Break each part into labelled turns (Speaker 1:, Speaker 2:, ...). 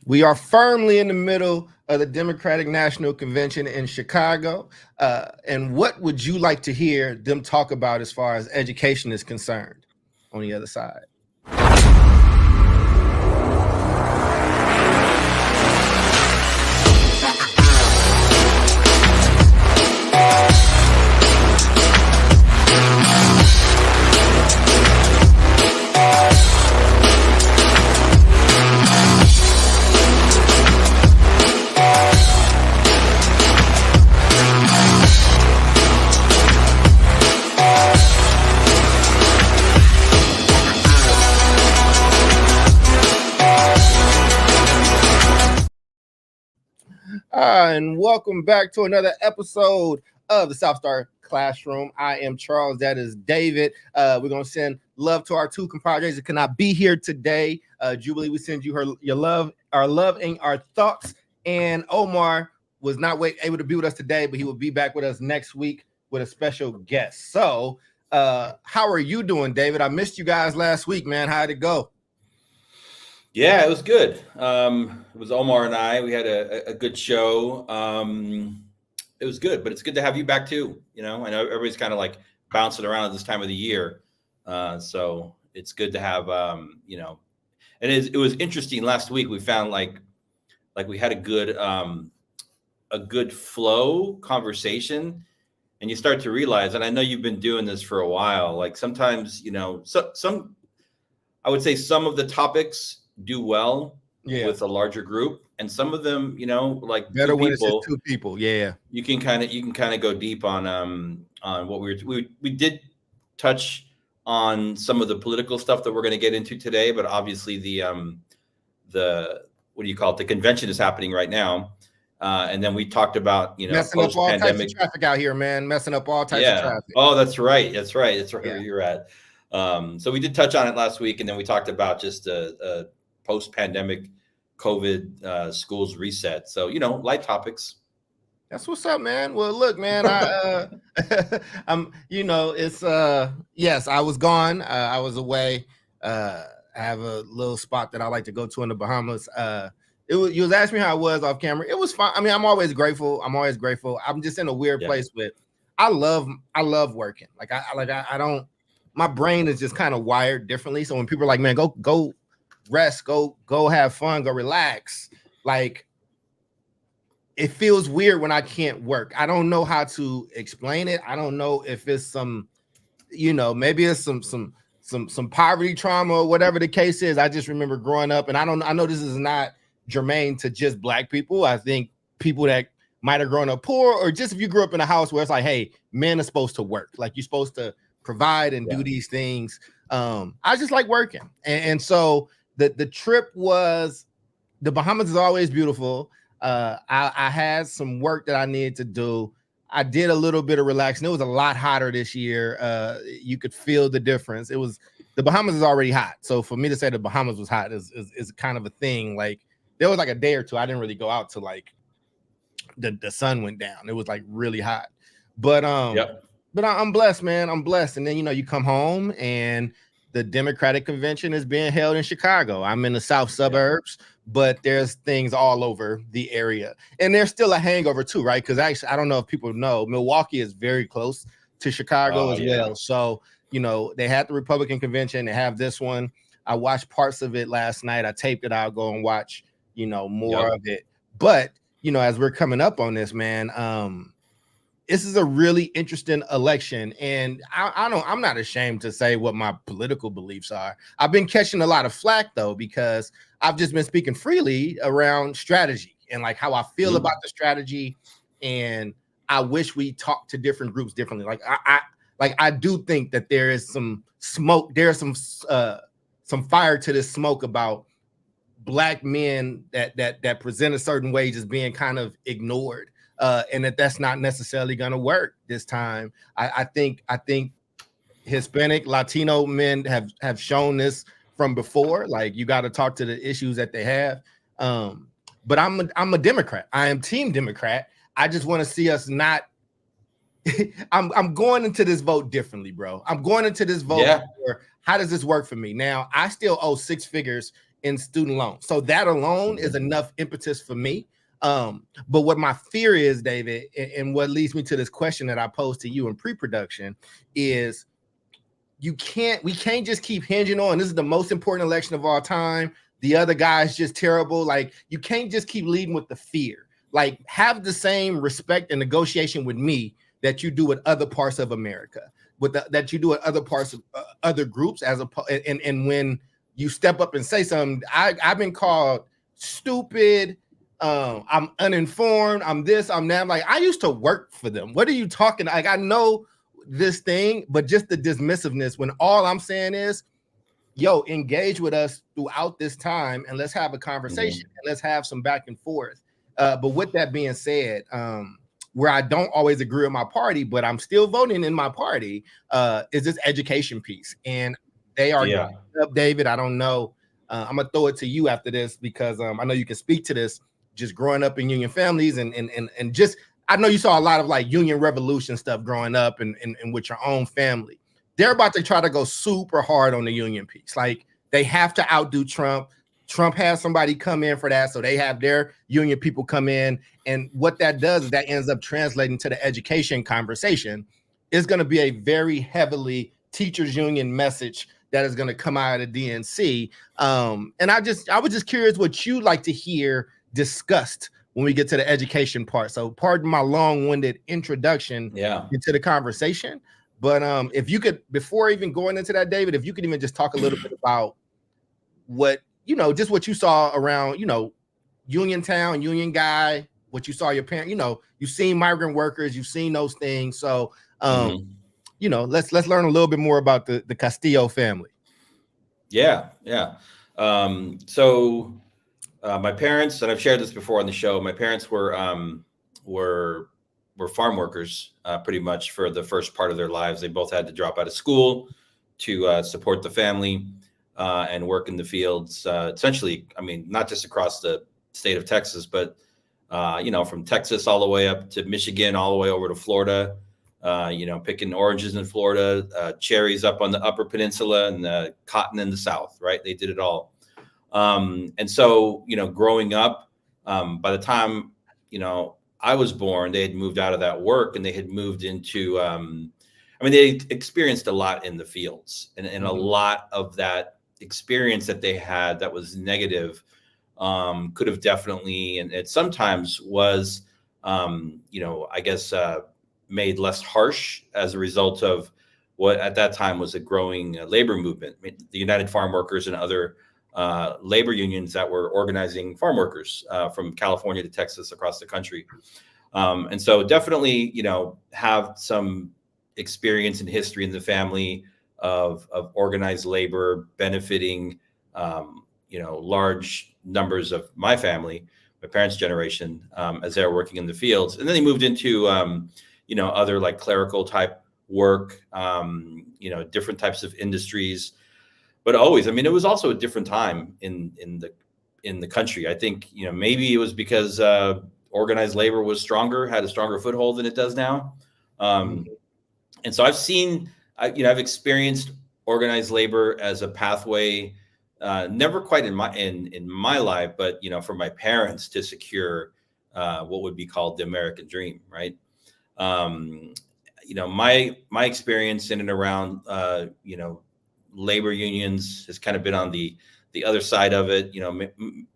Speaker 1: We are firmly in the middle of the Democratic National Convention in Chicago. And what would you like to hear them talk about as far as education is concerned on the other side? And welcome back to another episode of the South Star Classroom. I am Charles. That is David. We're gonna send love to our two compadres that cannot be here today. Jubilee, we send you your love, and our thoughts. And Omar was not able to be with us today, but he will be back with us next week with a special guest. So, how are you doing, David? I missed you guys last week, man. How'd it go?
Speaker 2: Yeah, it was good. It was Omar and I. We had a good show. It was good, but it's good to have you back too. You know, I know everybody's kind of like bouncing around at this time of the year, so it's good to have. And it was interesting. Last week we found like we had a good flow conversation, and you start to realize. And I know you've been doing this for a while. Like sometimes, some I would say some of the topics do well with a larger group, and some of them, like
Speaker 1: better when it's just two people. Yeah,
Speaker 2: you can kind of go deep on what we did touch on some of the political stuff that we're going to get into today, but obviously the what do you call it? The convention is happening right now, and then we talked about
Speaker 1: messing up all types of traffic out here, man. Messing up all types of traffic.
Speaker 2: Oh, that's right. That's right where you're at. So we did touch on it last week, and then we talked about just a post-pandemic COVID schools reset. So, light topics.
Speaker 1: That's what's up, man. Well, look, man, yes, I was gone. I was away. I have a little spot that I like to go to in the Bahamas. You was asking me how it was off camera. It was fine. I mean, I'm always grateful. I'm just in a weird place with, I love working. I don't, my brain is just kind of wired differently. So when people are like, man, go rest, go have fun, go relax, like it feels weird when I can't work. I don't know how to explain it. I don't know if it's some, maybe it's some poverty trauma or whatever the case is. I just remember growing up, and I know this is not germane to just Black people. I think people that might have grown up poor, or just if you grew up in a house where it's like, hey, men are supposed to work, like you're supposed to provide and do these things. I just like working, and so the trip was, the Bahamas is always beautiful. I had some work that I needed to do. I did a little bit of relaxing. It was a lot hotter this year. You could feel the difference. The Bahamas is already hot, so for me to say the Bahamas was hot is kind of a thing. Like there was like a day or two I didn't really go out till like the sun went down. It was like really hot, but But I'm blessed, man. I'm blessed. And then, you come home and the Democratic convention is being held in Chicago. I'm in the south suburbs, but there's things all over the area. And there's still a hangover too, right? Because actually, I don't know if people know, Milwaukee is very close to Chicago as well. So, they had the Republican convention. They have this one. I watched parts of it last night. I taped it. I'll go and watch, more of it. But, as we're coming up on this, man, this is a really interesting election, and I'm not ashamed to say what my political beliefs are. I've been catching a lot of flack though, because I've just been speaking freely around strategy and like how I feel about the strategy. And I wish we talked to different groups differently. I do think that there is some smoke. There's some fire to this smoke about Black men that present a certain way just being kind of ignored. And that's not necessarily going to work this time. I think Hispanic, Latino men have shown this from before. Like you got to talk to the issues that they have. But I'm a Democrat. I am Team Democrat. I just want to see us not. I'm going into this vote differently, bro. I'm going into this vote. For, how does this work for me? Now I still owe 6 figures in student loans. So that alone is enough impetus for me. But what my fear is, David, and what leads me to this question that I posed to you in pre-production is we can't just keep hinging on, this is the most important election of all time, the other guy's just terrible. Like, you can't just keep leading with the fear. Like, have the same respect and negotiation with me that you do with other parts of America, that you do with other parts of other groups. And when you step up and say something, I've been called stupid, I'm uninformed, I'm this, I'm that. I'm like, I used to work for them. What are you talking? Like, I know this thing, but just the dismissiveness when all I'm saying is, yo, engage with us throughout this time and let's have a conversation and let's have some back and forth. But with that being said, where I don't always agree with my party, but I'm still voting in my party, is this education piece. And they are up, David. I don't know. I'm gonna throw it to you after this because I know you can speak to this. Just growing up in union families and just, I know you saw a lot of like union revolution stuff growing up and with your own family. They're about to try to go super hard on the union piece. Like, they have to outdo Trump. Trump has somebody come in for that, so they have their union people come in. And what that does is that ends up translating to the education conversation. It's going to be a very heavily teachers union message that is going to come out of the DNC. And I was just curious what you'd like to hear discussed when we get to the education part. So pardon my long-winded introduction into the conversation. But if you could, before even going into that, David, if you could even just talk a little bit about what, just what you saw around, Uniontown, Union Guy, what you saw your parents, you've seen migrant workers, you've seen those things. So, let's learn a little bit more about the Castillo family.
Speaker 2: Yeah. So my parents, and I've shared this before on the show, my parents were farm workers pretty much for the first part of their lives. They both had to drop out of school to support the family and work in the fields. Essentially, I mean, not just across the state of Texas, but from Texas all the way up to Michigan, all the way over to Florida. Picking oranges in Florida, cherries up on the Upper Peninsula, and cotton in the South. Right? They did it all. And so, growing up, by the time I was born, they had moved out of that work and they had moved into, they experienced a lot in the fields, and a lot of that experience that they had that was negative could have definitely, and it sometimes was, made less harsh as a result of what at that time was a growing labor movement. I mean, the United Farm Workers and other labor unions that were organizing farm workers from California to Texas across the country. And so definitely, have some experience and history in the family of organized labor benefiting, large numbers of my family, my parents' generation, as they were working in the fields. And then they moved into, other like clerical type work, different types of industries. But always, it was also a different time in the country. I think, maybe it was because organized labor was had a stronger foothold than it does now. And so I've experienced organized labor as a pathway, never quite in my life, but for my parents to secure what would be called the American dream, right? My experience in and around labor unions has kind of been on the other side of it,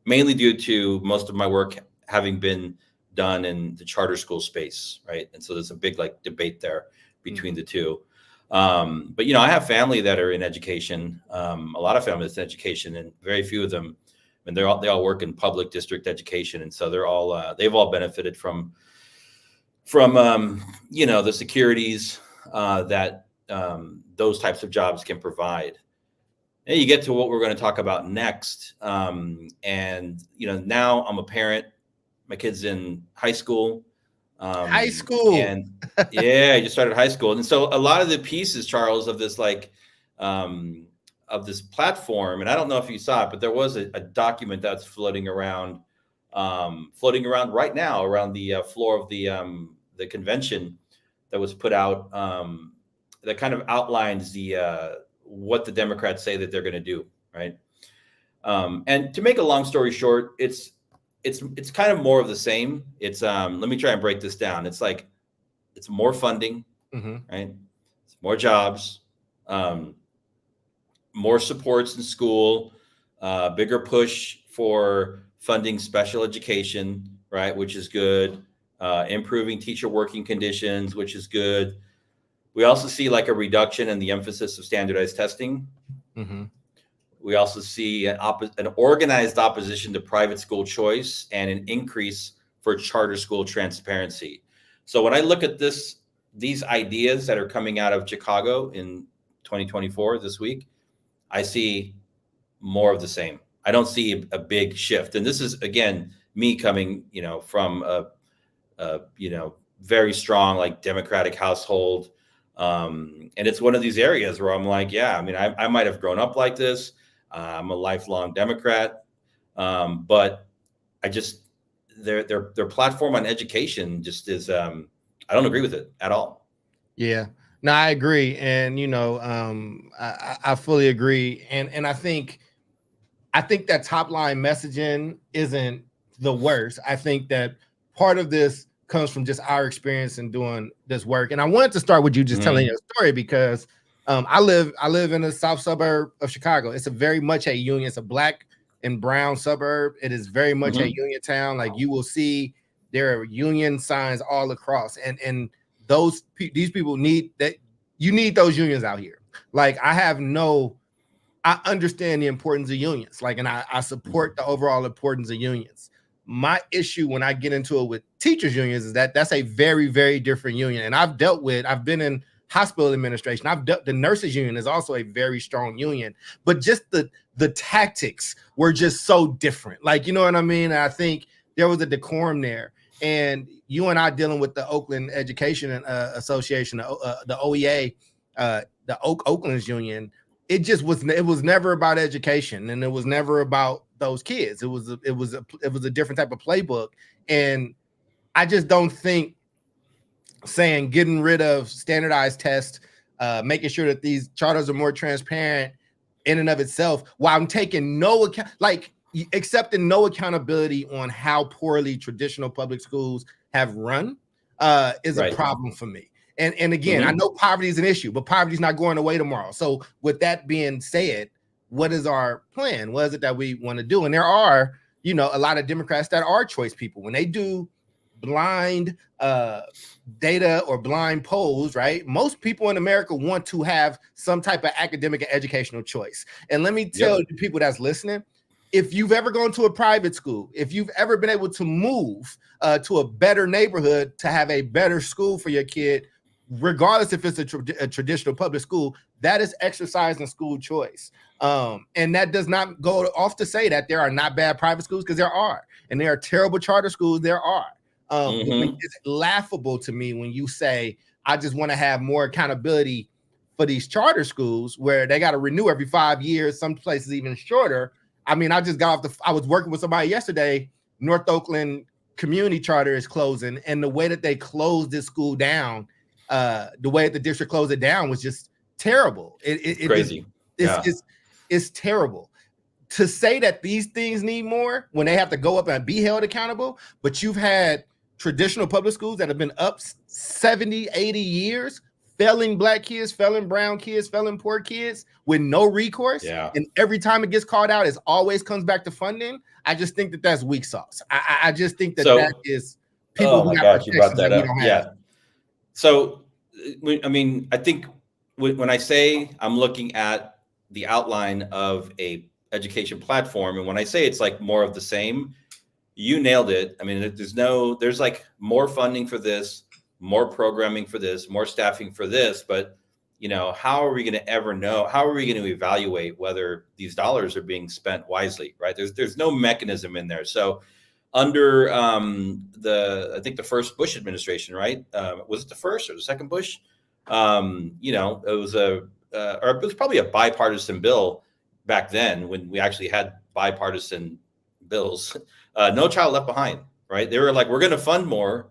Speaker 2: mainly due to most of my work having been done in the charter school space, right? And so there's a big debate there between the two. But I have family that are in education, a lot of families in education, and very few of them, and they all work in public district education, and so they've all benefited from the securities that those types of jobs can provide. And you get to what we're going to talk about next. And now I'm a parent. My kid's in high school.
Speaker 1: High school.
Speaker 2: And I just started high school. And so a lot of the pieces, Charles, of this of this platform, and I don't know if you saw it, but there was a document that's floating around right now around the floor of the convention that was put out, that kind of outlines what the Democrats say that they're going to do, right? And to make a long story short, it's kind of more of the same. It's let me try and break this down. It's like it's more funding, right? It's more jobs, more supports in school, bigger push for funding special education, right? Which is good. Improving teacher working conditions, which is good. We also see like a reduction in the emphasis of standardized testing. We also see an organized opposition to private school choice and an increase for charter school transparency. So when I look at these ideas that are coming out of Chicago in 2024 this week, I see more of the same. I don't see a big shift. And this is, again, me coming, from a very strong, like Democratic household. And it's one of these areas where I'm like, yeah, I mean, I might have grown up like this. I'm a lifelong Democrat. But I just, their platform on education just is, I don't agree with it at all.
Speaker 1: Yeah. No, I agree. And, I fully agree. And I think that top line messaging isn't the worst. I think that part of this comes from just our experience in doing this work. And I wanted to start with you just telling your story because I live in the south suburb of Chicago. It's a very much a union. It's a black and brown suburb. It is very much a union town. Like you will see there are union signs all across. And these people need that. You need those unions out here. Like I understand the importance of unions. Like, and I support the overall importance of unions. My issue when I get into it with teachers unions is that's a very, very different union. And I've been in hospital administration. The nurses union is also a very strong union, but just the tactics were just so different. Like, you know what I mean? And I think there was a decorum there. And you and I dealing with the Oakland Education Association, the OEA, the Oakland's union. It was never about education, and it was never about those kids. It was a different type of playbook. And I just don't think saying getting rid of standardized tests, making sure that these charters are more transparent in and of itself, while I'm taking no account, like accepting no accountability on how poorly traditional public schools have run, is a problem for me. And again, I know poverty is an issue, but poverty is not going away tomorrow. So with that being said, what is our plan? What is it that we want to do? And there are, a lot of Democrats that are choice people. When they do blind data or blind polls, right? Most people in America want to have some type of academic and educational choice. And let me tell the people that's listening, if you've ever gone to a private school, if you've ever been able to move to a better neighborhood to have a better school for your kid, regardless if it's a traditional public school, that is exercising school choice. And that does not go off to say that there are not bad private schools, because there are, and there are terrible charter schools. There are. It's laughable to me when you say, I just want to have more accountability for these charter schools where they got to renew every 5 years, some places even shorter. I mean, I just got off I was working with somebody yesterday. North Oakland Community Charter is closing, and the way that they closed this school down, the way that the district closed it down was just terrible. It's crazy. It's terrible. To say that these things need more when they have to go up and be held accountable, but you've had traditional public schools that have been up 70, 80 years, failing black kids, failing brown kids, failing poor kids with no recourse. Yeah. And every time it gets called out, it always comes back to funding. I just think that that's weak sauce. I just think that that is people who got
Speaker 2: you brought that up. Yeah. So, I mean, I think when I say I'm looking at the outline of a education platform, and when I say it's like more of the same, you nailed it. I mean, there's like more funding for this, more programming for this, more staffing for this, but how are we going to ever know? How are we going to evaluate whether these dollars are being spent wisely, right? There's no mechanism in there. So under I think the first Bush administration, right? Was it the first or the second Bush? It was or it was probably a bipartisan bill back then when we actually had bipartisan bills. No Child Left Behind, right? They were like, we're going to fund more,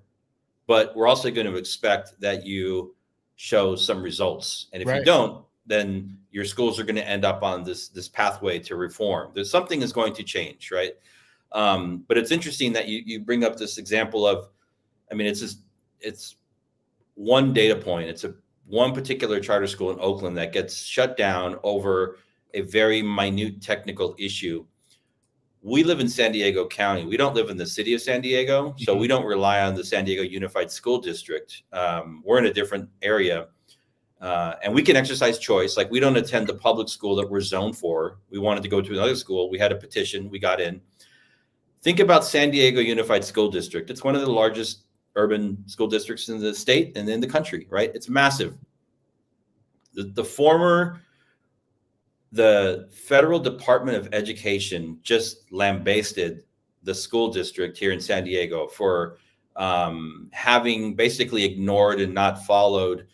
Speaker 2: but we're also going to expect that you show some results. And if you don't, then your schools are going to end up on this pathway to reform. There's something is going to change, right? But it's interesting that you bring up this example of, I mean, it's one data point. It's one particular charter school in Oakland that gets shut down over a very minute technical issue. We live in San Diego County. We don't live in the city of San Diego, so we don't rely on the San Diego Unified School District. We're in a different area, and we can exercise choice. Like, we don't attend the public school that we're zoned for. We wanted to go to another school. We had a petition. We got in. Think about San Diego Unified School District. It's one of the largest urban school districts in the state and in the country, right? It's massive. The federal Department of Education just lambasted the school district here in San Diego for having basically ignored and not followed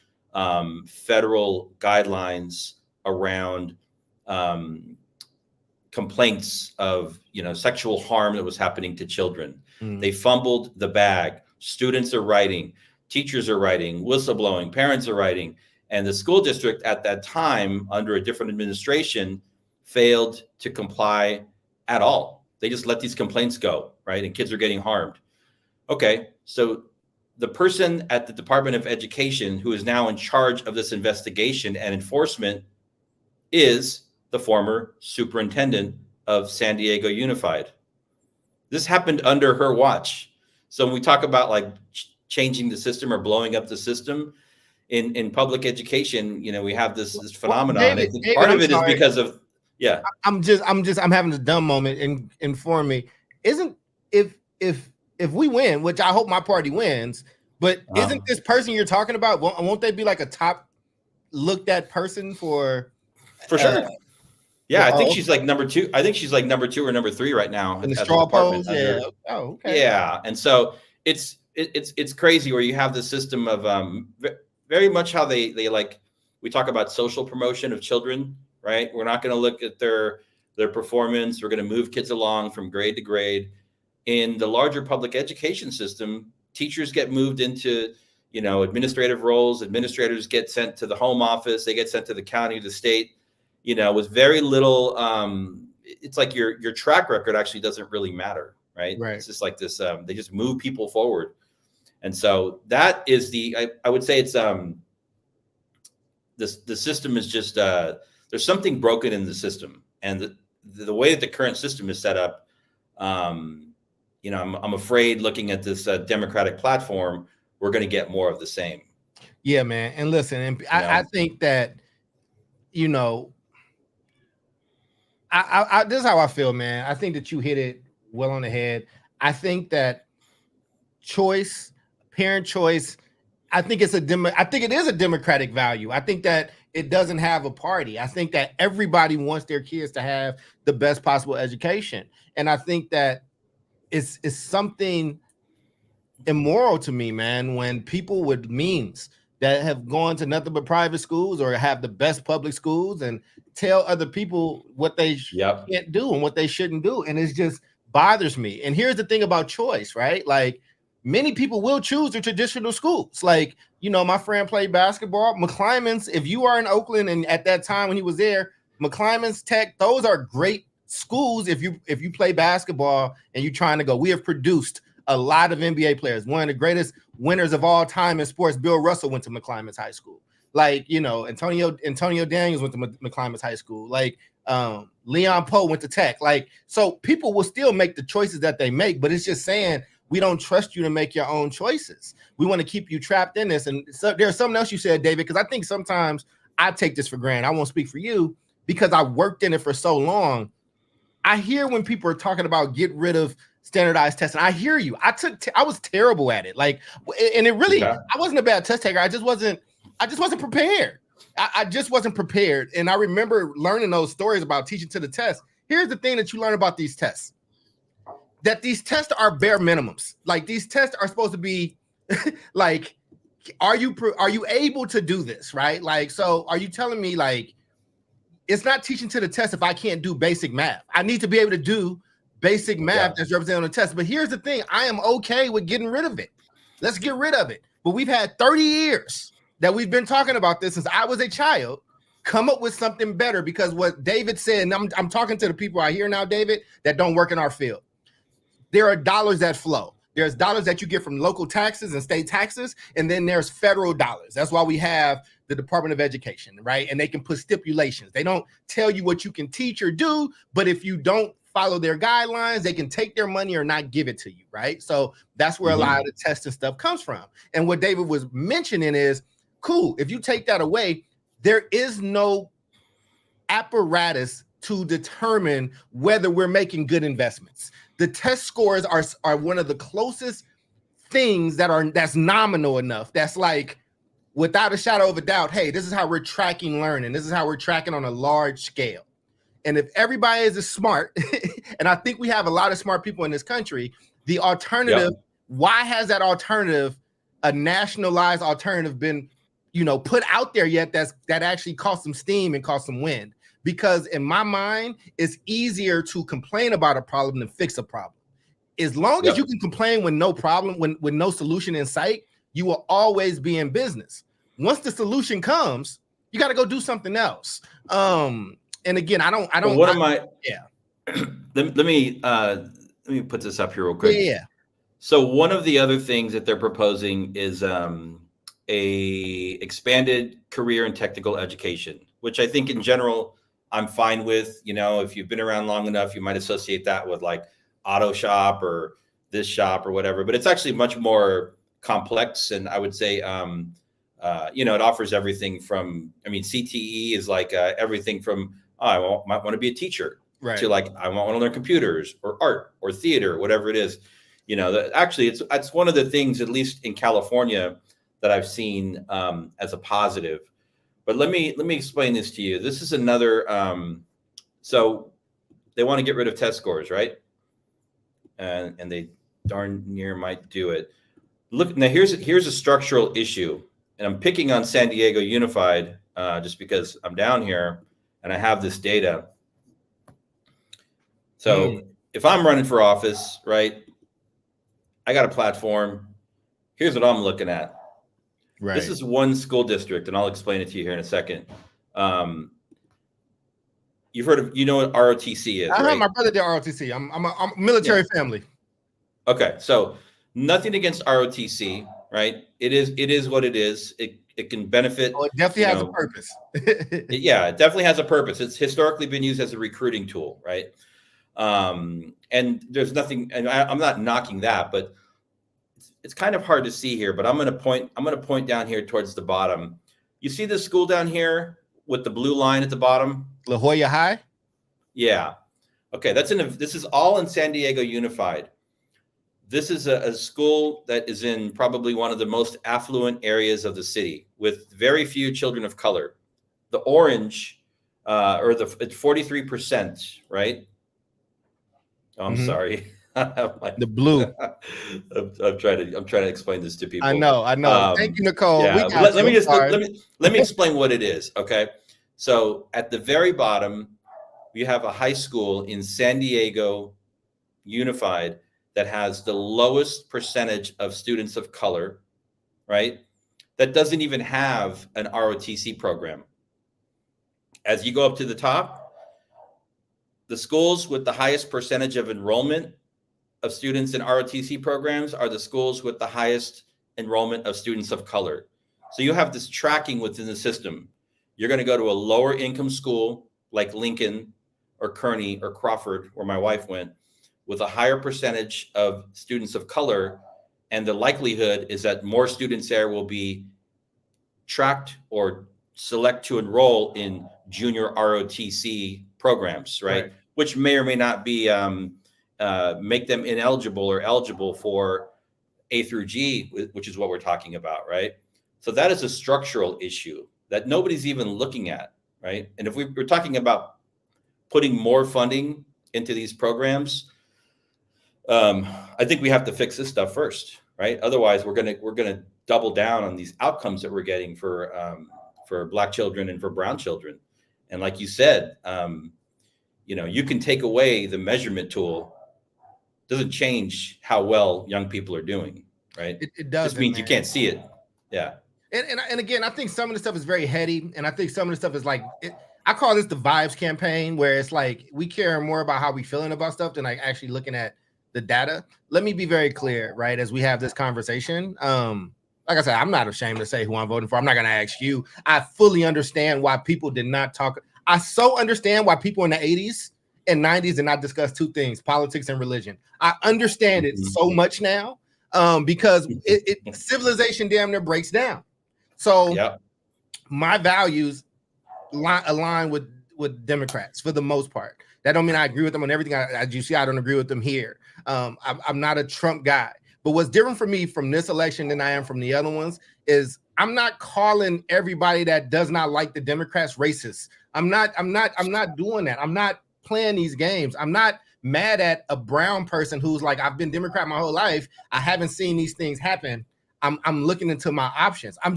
Speaker 2: federal guidelines around complaints of, sexual harm that was happening to children. They fumbled the bag. Students are writing, teachers are writing, whistleblowing, parents are writing. And the school district at that time, under a different administration, failed to comply at all. They just let these complaints go, right? And kids are getting harmed. Okay, so the person at the Department of Education who is now in charge of this investigation and enforcement is the former superintendent of San Diego Unified. This happened under her watch. So when we talk about like changing the system or blowing up the system in public education, we have this phenomenon.
Speaker 1: Well, David, part of it is
Speaker 2: because of, yeah.
Speaker 1: I'm having this dumb moment and inform me. Isn't if we win, which I hope my party wins, but isn't this person you're talking about, won't they be like a top looked at person for
Speaker 2: sure? Yeah, I think she's like number 2. I think she's like number 2 or number 3 right now
Speaker 1: in the straw polls. Yeah. Oh, okay.
Speaker 2: Yeah, and so it's crazy where you have the system of very much how they like, we talk about social promotion of children, right? We're not going to look at their performance. We're going to move kids along from grade to grade. In the larger public education system, teachers get moved into administrative roles. Administrators get sent to the home office. They get sent to the county, the state. With very little, it's like your track record actually doesn't really matter, right? It's just like this, they just move people forward. And so that is I would say it's, the system is just, there's something broken in the system. And the way that the current system is set up, I'm afraid looking at this Democratic platform, we're going to get more of the same.
Speaker 1: Yeah, man. And listen, I think that, this is how I feel, man. I think that you hit it well on the head. I think that parent choice, I think it is a democratic value. I think that it doesn't have a party. I think that everybody wants their kids to have the best possible education. And I think that it's something immoral to me, man, when people with means that have gone to nothing but private schools or have the best public schools and tell other people what they can't do and what they shouldn't do. And it just bothers me. And here's the thing about choice, right? Like, many people will choose the traditional schools. Like, my friend played basketball. McClymonds, if you are in Oakland and at that time when he was there, McClymonds, Tech, those are great schools if you play basketball and you're trying to go. We have produced a lot of NBA players. One of the greatest winners of all time in sports, Bill Russell, went to McClymonds High School. Like, Antonio Daniels went to McClymonds High School. Like, Leon Poe went to Tech. Like, so people will still make the choices that they make, but it's just saying we don't trust you to make your own choices. We want to keep you trapped in this. And so there's something else you said, David, because I think sometimes I take this for granted. I won't speak for you because I worked in it for so long. I hear when people are talking about get rid of standardized testing. I hear you. I was terrible at it. Like, and it really, I wasn't a bad test taker. I just wasn't prepared. I just wasn't prepared. And I remember learning those stories about teaching to the test. Here's the thing that you learn about these tests, that these tests are bare minimums. Like, these tests are supposed to be like, are you able to do this? Right. Like, so are you telling me like, it's not teaching to the test if I can't do basic math? I need to be able to do basic math that's represented on the test. But here's the thing. I am okay with getting rid of it. Let's get rid of it. But we've had 30 years that we've been talking about this since I was a child. come up with something better, because what David said, and I'm talking to the people I hear now, David, that don't work in our field. There are dollars that flow. There's dollars that you get from local taxes and state taxes, and then there's federal dollars. That's why we have the Department of Education, right? And they can put stipulations. They don't tell you what you can teach or do, but if you don't follow their guidelines, they can take their money or not give it to you, right? So that's where a lot of the testing stuff comes from. And what David was mentioning is, cool, if you take that away, there is no apparatus to determine whether we're making good investments. The test scores are one of the closest things that's nominal enough. That's like, without a shadow of a doubt, hey, this is how we're tracking learning. This is how we're tracking on a large scale. And if everybody is as smart, and I think we have a lot of smart people in this country, the alternative, why has that alternative, a nationalized alternative, been, put out there yet that actually caused some steam and caused some wind? Because in my mind, it's easier to complain about a problem than fix a problem. As long as you can complain with no problem, with no solution in sight, you will always be in business. Once the solution comes, you got to go do something else. And again, I don't.
Speaker 2: Let me put this up here real quick.
Speaker 1: Yeah.
Speaker 2: So one of the other things that they're proposing is a expanded career and technical education, which I think in general I'm fine with. If you've been around long enough, you might associate that with like auto shop or this shop or whatever, but it's actually much more complex. And I would say, it offers everything from, CTE is like everything from, I might want to be a teacher, right, to like, I want to learn computers or art or theater, whatever it is. Actually it's one of the things, at least in California, that I've seen as a positive. But let me explain this to you. This is another, so they want to get rid of test scores, right? And they darn near might do it. Look, now here's a structural issue, and I'm picking on San Diego Unified just because I'm down here and I have this data. So if I'm running for office, right, I got a platform. Here's what I'm looking at. Right. This is one school district, and I'll explain it to you here in a second. You've heard of, what ROTC is, right?
Speaker 1: My brother did ROTC. I'm a military family. Okay,
Speaker 2: so nothing against ROTC, right? It is what it is. It can benefit.
Speaker 1: Oh, it definitely has a purpose.
Speaker 2: It definitely has a purpose. It's historically been used as a recruiting tool, right? And there's nothing, and I'm not knocking that, but it's kind of hard to see here. But I'm going to point down here towards the bottom. You see this school down here with the blue line at the bottom?
Speaker 1: La Jolla High?
Speaker 2: Yeah. Okay, this is all in San Diego Unified. This is a school that is in probably one of the most affluent areas of the city with very few children of color. The orange, it's 43%, right? Oh, I'm sorry.
Speaker 1: The blue.
Speaker 2: I'm trying to explain this to people.
Speaker 1: I know. Thank you, Nicole.
Speaker 2: Yeah. Let me explain what it is. Okay. So at the very bottom, we have a high school in San Diego Unified that has the lowest percentage of students of color, right? That doesn't even have an ROTC program. As you go up to the top, the schools with the highest percentage of enrollment of students in ROTC programs are the schools with the highest enrollment of students of color. So you have this tracking within the system. You're going to go to a lower income school like Lincoln or Kearney or Crawford, where my wife went, with a higher percentage of students of color. And the likelihood is that more students there will be tracked or select to enroll in junior ROTC programs, right? Which may or may not be make them ineligible or eligible for A through G, which is what we're talking about, right? So that is a structural issue that nobody's even looking at, right? And if we're talking about putting more funding into these programs, I think we have to fix this stuff first, right? Otherwise, we're gonna double down on these outcomes that we're getting for Black children and for brown children. And like you said, you can take away the measurement tool. Doesn't change how well young people are doing, right?
Speaker 1: It does.
Speaker 2: Just means you can't see it. Yeah.
Speaker 1: And again, I think some of the stuff is very heady, and I think some of the stuff is like I call this the vibes campaign, where it's like we care more about how we feeling about stuff than like actually looking at the data. Let me be very clear, right? As we have this conversation, like I said, I'm not ashamed to say who I'm voting for. I'm not going to ask you. I fully understand why people did not talk. I so understand why people in the 80s and 90s did not discuss two things: politics and religion. I understand it so much now because civilization damn near breaks down. So my values align with Democrats for the most part. That don't mean I agree with them on everything. As you see, I don't agree with them here. I'm not a Trump guy. But what's different for me from this election than I am from the other ones is I'm not calling everybody that does not like the Democrats racist. I'm not doing that. I'm not playing these games. I'm not mad at a brown person who's like, I've been Democrat my whole life. I haven't seen these things happen. I'm looking into my options. I'm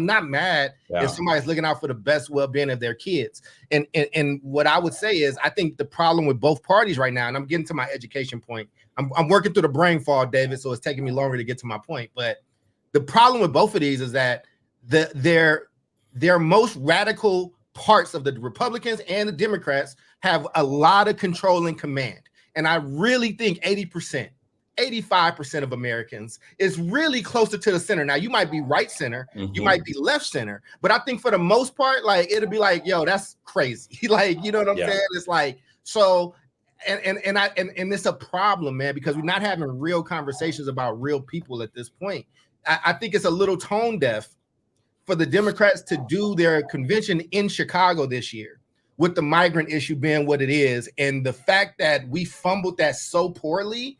Speaker 1: not mad if somebody's looking out for the best well-being of their kids. And what I would say is I think the problem with both parties right now, and I'm getting to my education point. I'm working through the brain fog, David, so it's taking me longer to get to my point. But the problem with both of these is that their most radical parts of the Republicans and the Democrats have a lot of control and command. And I really think 80%, 85% of Americans is really closer to the center. Now, you might be right center, you might be left center, but I think for the most part, like, it'll be like, yo, that's crazy. Like, you know what I'm saying? It's like, so, and it's a problem, man, because we're not having real conversations about real people at this point. I think it's a little tone deaf for the Democrats to do their convention in Chicago this year, with the migrant issue being what it is. And the fact that we fumbled that so poorly,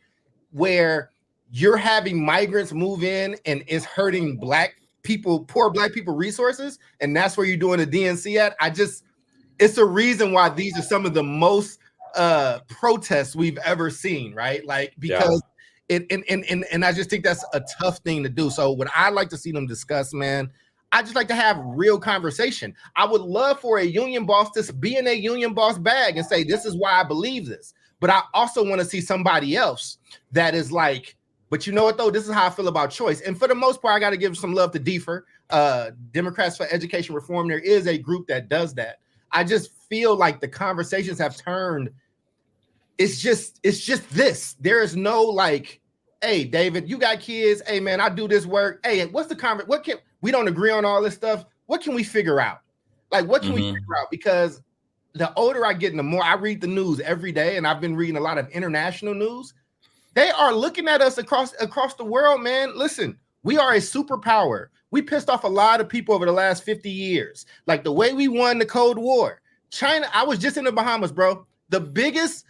Speaker 1: where you're having migrants move in and it's hurting black people, poor black people resources. And that's where you're doing the DNC at. It's a reason why these are some of the most protests we've ever seen, right? Like, because and I just think that's a tough thing to do. So what I like to see them discuss, man, I just like to have real conversation. I would love for a union boss to be in a union boss bag and say, this is why I believe this. But I also want to see somebody else that is like, but you know what, though? This is how I feel about choice. And for the most part, I got to give some love to DFER, Democrats for Education Reform. There is a group that does that. I just feel like the conversations have turned. It's just this. There is no like, hey, David, you got kids. Hey, man, I do this work. Hey, what's the conversation? What can we don't agree on all this stuff? What can we figure out? Like, what can we figure out? Because the older I get and the more I read the news every day, and I've been reading a lot of international news, they are looking at us across the world, man. Listen, we are a superpower. We pissed off a lot of people over the last 50 years. Like the way we won the Cold War. China, I was just in the Bahamas, bro. The biggest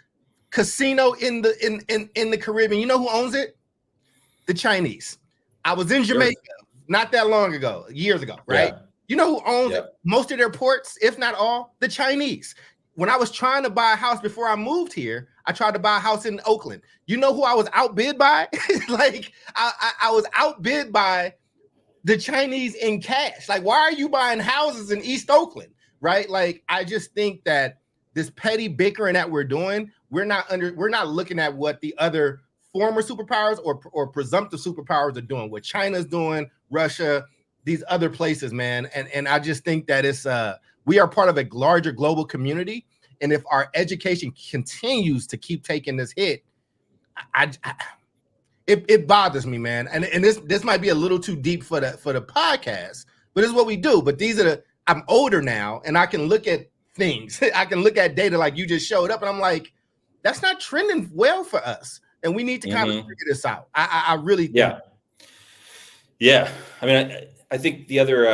Speaker 1: casino in the Caribbean. You know who owns it? The Chinese. I was in Jamaica not that long ago, years ago, right? Yeah. You know who owns most of their ports, if not all? The Chinese. When I was trying to buy a house before I moved here, I tried to buy a house in Oakland. You know who I was outbid by? Like, I was outbid by the Chinese in cash. Like, why are you buying houses in East Oakland, right? Like, I just think that this petty bickering that we're doing, we're not looking at what the other former superpowers or presumptive superpowers are doing, what China's doing, Russia, these other places, man. And I just think that it's we are part of a larger global community. And if our education continues to keep taking this hit, it bothers me, man. And this might be a little too deep for the podcast, but it's what we do. But I'm older now, and I can look at things. I can look at data like you just showed up, and I'm like, that's not trending well for us. And we need to kind of figure this out. I really think.
Speaker 2: Yeah. I mean, I think the other,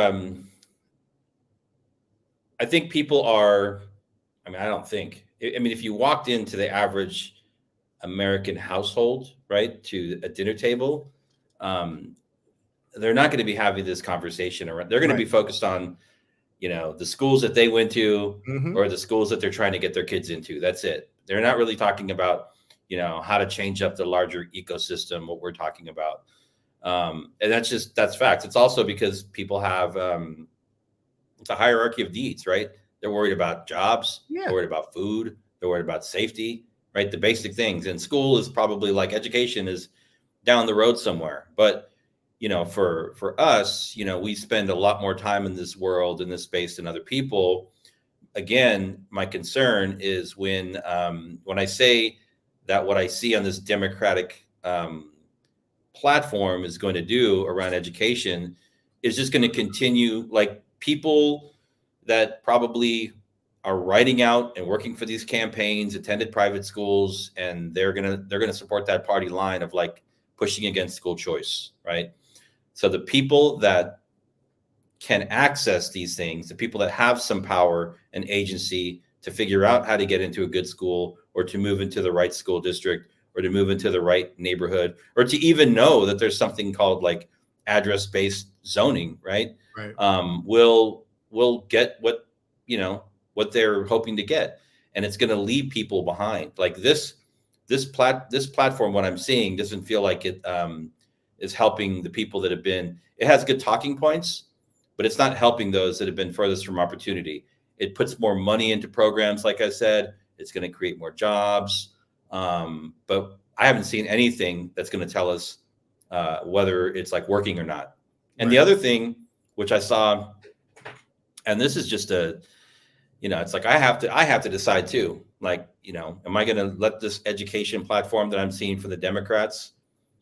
Speaker 2: I think people are, I mean, I don't think, I mean, if you walked into the average American household, right, to a dinner table, they're not going to be having this conversation around. They're going to be focused on, you know, the schools that they went to or the schools that they're trying to get their kids into. That's it. They're not really talking about, you know, how to change up the larger ecosystem, what we're talking about. And that's facts. It's also because people have, it's a hierarchy of needs, right? They're worried about jobs, they're worried about food, they're worried about safety, right? The basic things. And school is probably like education is down the road somewhere. But for us, we spend a lot more time in this world, in this space than other people. Again, my concern is when I say that what I see on this Democratic platform is going to do around education is just going to continue, like people that probably are writing out and working for these campaigns, attended private schools, and they're gonna support that party line of like pushing against school choice, right? So the people that can access these things, the people that have some power and agency to figure out how to get into a good school, or to move into the right school district, or to move into the right neighborhood, or to even know that there's something called like address-based zoning, right?
Speaker 1: Right.
Speaker 2: Will get what they're hoping to get, and it's going to leave people behind. Like this platform, what I'm seeing doesn't feel like it is helping the people that have been. It has good talking points, but it's not helping those that have been furthest from opportunity. It puts more money into programs, like I said. It's going to create more jobs, but I haven't seen anything that's going to tell us whether it's like working or not. And
Speaker 1: Right.
Speaker 2: The other thing, which I saw, and this is just it's like I have to decide too. Like, am I going to let this education platform that I'm seeing for the Democrats,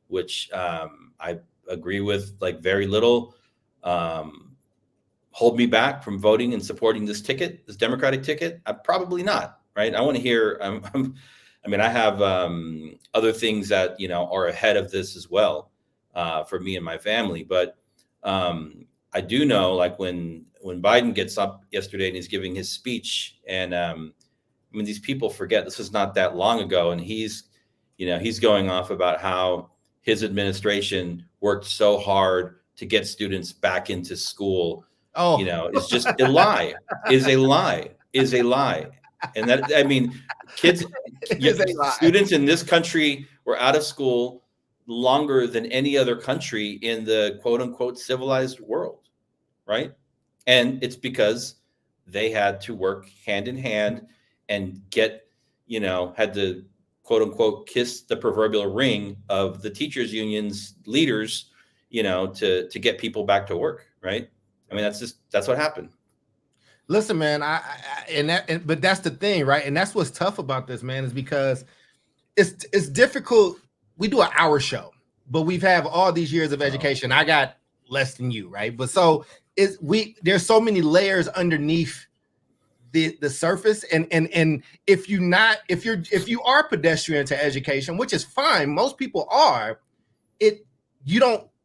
Speaker 2: which I agree with like very little, hold me back from voting and supporting this Democratic ticket? Probably not. Right. I want to hear. I have other things that are ahead of this as well for me and my family, but I do know, like when Biden gets up yesterday and he's giving his speech, and these people forget this is not that long ago, and he's going off about how his administration worked so hard to get students back into school.
Speaker 1: Oh,
Speaker 2: It's just a lie. Is a lie. And that, kids, students in this country were out of school longer than any other country in the quote unquote civilized world, right? And it's because they had to work hand in hand and had to quote unquote kiss the proverbial ring of the teachers unions leaders, to get people back to work, right? That's what happened.
Speaker 1: Listen, man, but that's the thing, right? And that's what's tough about this, man, is because it's difficult. We do an hour show, but we've have all these years of education. I got less than you, right? But so there's so many layers underneath the surface, and if you are pedestrian to education, which is fine, most people are,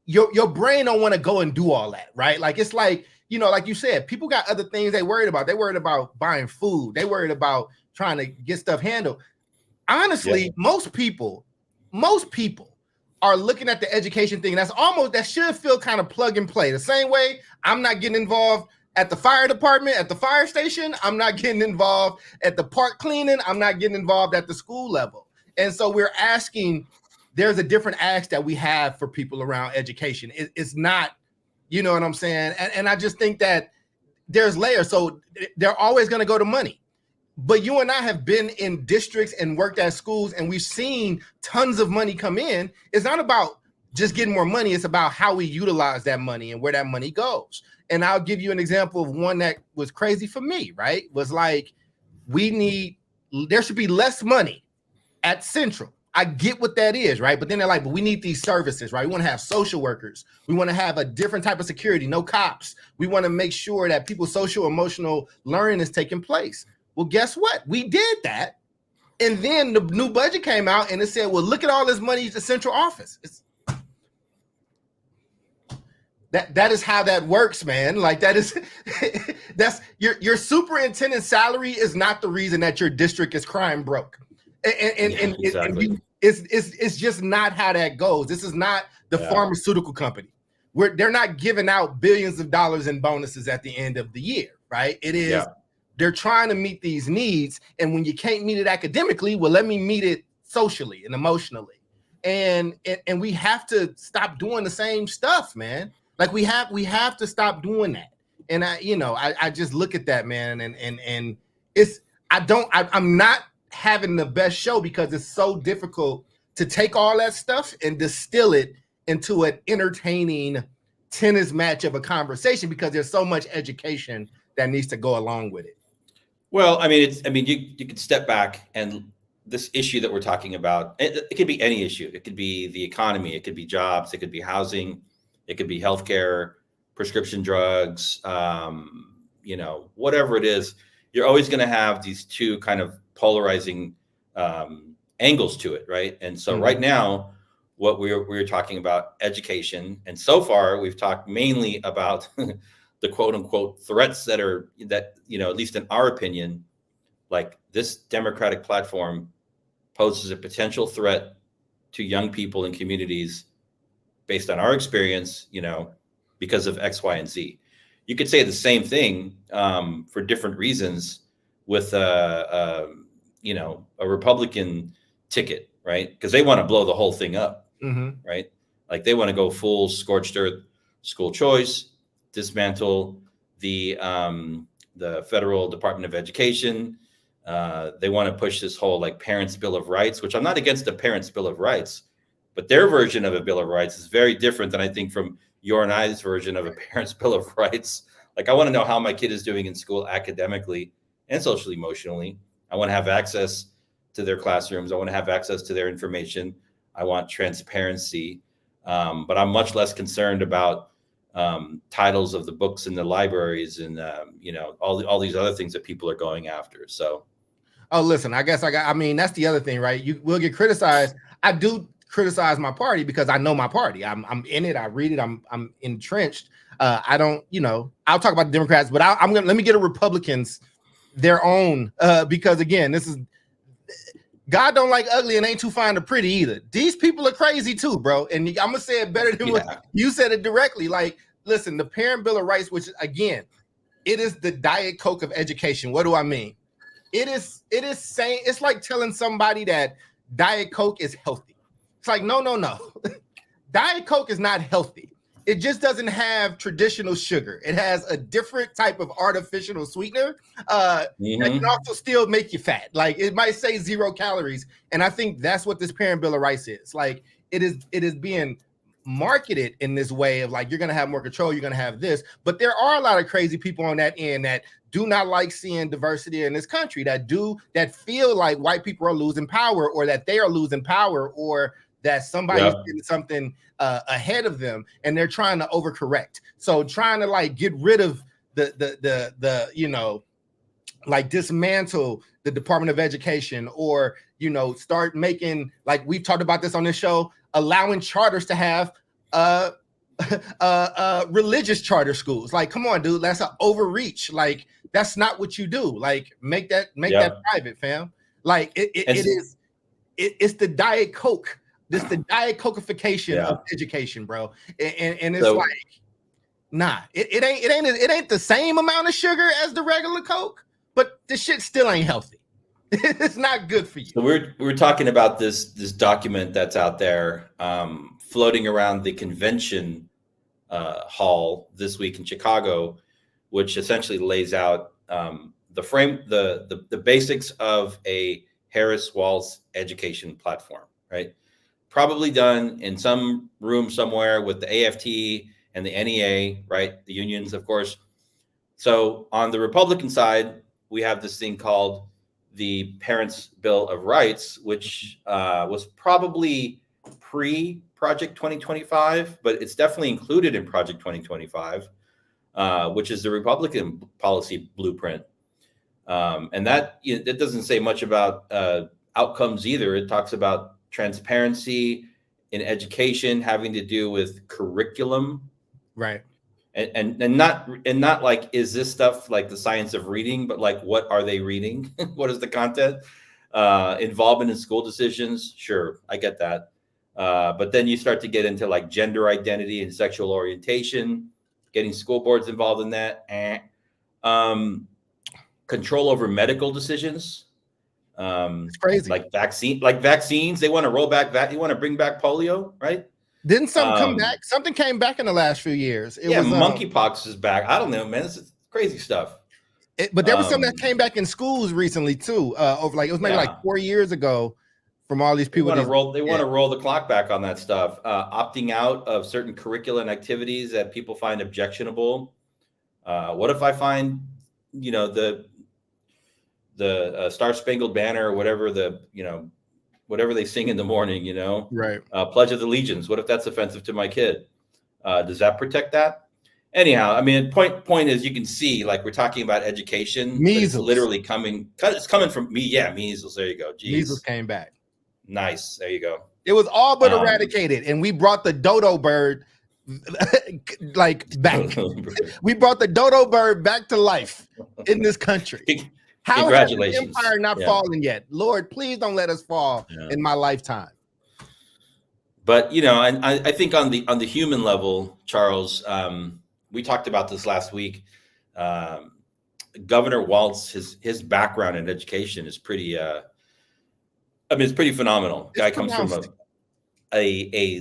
Speaker 1: your brain don't want to go and do all that, right? Like it's like, like you said, people got other things they worried about. They worried about buying food. They worried about trying to get stuff handled. Honestly, most people are looking at the education thing. That should feel kind of plug and play. The same way I'm not getting involved at the fire department, at the fire station. I'm not getting involved at the park cleaning. I'm not getting involved at the school level. And so there's a different ask that we have for people around education. It's not, you know what I'm saying? And I just think that there's layers. So they're always going to go to money. But you and I have been in districts and worked at schools, and we've seen tons of money come in. It's not about just getting more money. It's about how we utilize that money and where that money goes. And I'll give you an example of one that was crazy for me, right? Was like, there should be less money at Central. I get what that is, right? But then they're like, but we need these services, right? We want to have social workers. We want to have a different type of security, no cops. We want to make sure that people's social, emotional learning is taking place. Well, guess what? We did that. And then the new budget came out and it said, well, look at all this money at the central office. That is how that works, man. Like that's your superintendent salary is not the reason that your district is crime broke. Exactly. It's just not how that goes. This is not the pharmaceutical company. They're not giving out billions of dollars in bonuses at the end of the year, right? It is they're trying to meet these needs, and when you can't meet it academically, well, let me meet it socially and emotionally. And we have to stop doing the same stuff, man. Like we have to stop doing that. And I just look at that, man, and I'm not having the best show because it's so difficult to take all that stuff and distill it into an entertaining tennis match of a conversation because there's so much education that needs to go along with it.
Speaker 2: Well, I mean, you could step back, and this issue that we're talking about, it could be any issue. It could be the economy, it could be jobs, it could be housing, it could be healthcare, prescription drugs, whatever it is. You're always going to have these two kind of polarizing angles to it, right? And so right now, what we're talking about education, and so far we've talked mainly about the quote unquote threats that at least in our opinion, like this Democratic platform poses a potential threat to young people and communities based on our experience, because of X, Y, and Z. You could say the same thing for different reasons with a Republican ticket, right? Because they want to blow the whole thing up, right? Like they want to go full scorched earth school choice, dismantle the Federal Department of Education. They want to push this whole like Parents' Bill of Rights, which I'm not against the Parents' Bill of Rights, but their version of a Bill of Rights is very different than I think from your and I's version of a Parents' Bill of Rights. Like I want to know how my kid is doing in school academically and socially, emotionally. I want to have access to their classrooms. I want to have access to their information. I want transparency. But I'm much less concerned about titles of the books in the libraries and all these other things that people are going after. So,
Speaker 1: listen, I guess I mean that's the other thing, right? You will get criticized. I do criticize my party because I know my party. I'm in it. I read it. I'm entrenched. I don't, I'll talk about the Democrats, but let me get a Republicans their own because again, this is God don't like ugly and ain't too fine or pretty either. These people are crazy too, bro. And I'm gonna say it better than what you said it directly. Like, listen, the Parent Bill of Rights, which again, it is the Diet Coke of education. What do I mean? It is saying it's like telling somebody that Diet Coke is healthy. It's like, no. Diet Coke is not healthy. It just doesn't have traditional sugar. It has a different type of artificial sweetener that can also still make you fat. Like it might say 0 calories. And I think that's what this Parent Bill of Rights is. Like it is being marketed in this way of like, you're going to have more control. You're going to have this. But there are a lot of crazy people on that end that do not like seeing diversity in this country, that feel like white people are losing power or that they are losing power or that somebody's getting something ahead of them and they're trying to overcorrect. So trying to like get rid of the like dismantle the Department of Education or, start making, like we've talked about this on this show, allowing charters to have religious charter schools. Like, come on, dude, that's an overreach. Like, that's not what you do. Like, make that private, fam. Like it's the Diet Coke. This the Diet Cokeification of education, bro. And it's like, nah, it ain't the same amount of sugar as the regular Coke, but the shit still ain't healthy. It's not good for you.
Speaker 2: So we're talking about this document that's out there floating around the convention hall this week in Chicago, which essentially lays out the basics of a Harris-Walz education platform, right? Probably done in some room somewhere with the AFT and the NEA, right? The unions, of course. So on the Republican side, we have this thing called the Parents' Bill of Rights, which was probably pre-Project 2025, but it's definitely included in Project 2025, which is the Republican policy blueprint. And that it doesn't say much about outcomes either. It talks about transparency in education having to do with curriculum,
Speaker 1: right?
Speaker 2: And not like, is this stuff like the science of reading, but like, what are they reading? What is the content? Involvement in school decisions. Sure, I get that. But then you start to get into like gender identity and sexual orientation, getting school boards involved in that. Control over medical decisions.
Speaker 1: It's crazy.
Speaker 2: Like vaccines. They want to roll back that. You want to bring back polio, right?
Speaker 1: Didn't something come back? Something came back in the last few years.
Speaker 2: Monkeypox is back. I don't know, man. It's crazy stuff.
Speaker 1: But there was something that came back in schools recently too. Over like it was maybe like 4 years ago, from all these people.
Speaker 2: They want to roll the clock back on that stuff. Opting out of certain curricula and activities that people find objectionable. What if I find, the Star Spangled Banner or whatever whatever they sing in the morning,
Speaker 1: right?
Speaker 2: Pledge of Allegiance. What if that's offensive to my kid? Does that protect that? Anyhow, I mean, point is, you can see, like, we're talking about education.
Speaker 1: Measles.
Speaker 2: It's literally coming. It's coming from me. Yeah, measles. There you go. Jeez.
Speaker 1: Measles came back.
Speaker 2: Nice. There you go.
Speaker 1: It was all but eradicated, and we brought the dodo bird back. We brought the dodo bird back to life in this country. How has the empire not fallen yet? Lord, please don't let us fall in my lifetime.
Speaker 2: But I think on the human level, Charles, we talked about this last week. Governor Walz, his background in education is pretty. It's pretty phenomenal. Guy comes from a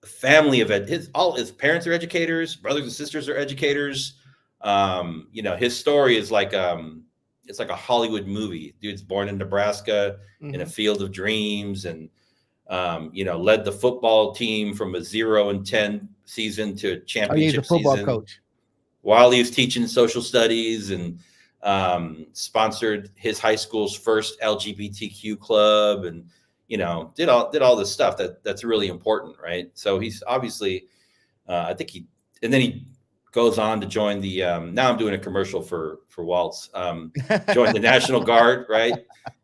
Speaker 2: family of his parents are educators, brothers and sisters are educators. His story is like it's like a Hollywood movie. Dude's born in Nebraska in a field of dreams, and led the football team from a 0-10 season to a championship
Speaker 1: football
Speaker 2: season
Speaker 1: coach
Speaker 2: while he was teaching social studies, and sponsored his high school's first LGBTQ club, and did all this stuff that's really important, right? So he's obviously and then he goes on to join the now I'm doing a commercial for Walz, join the National Guard, right?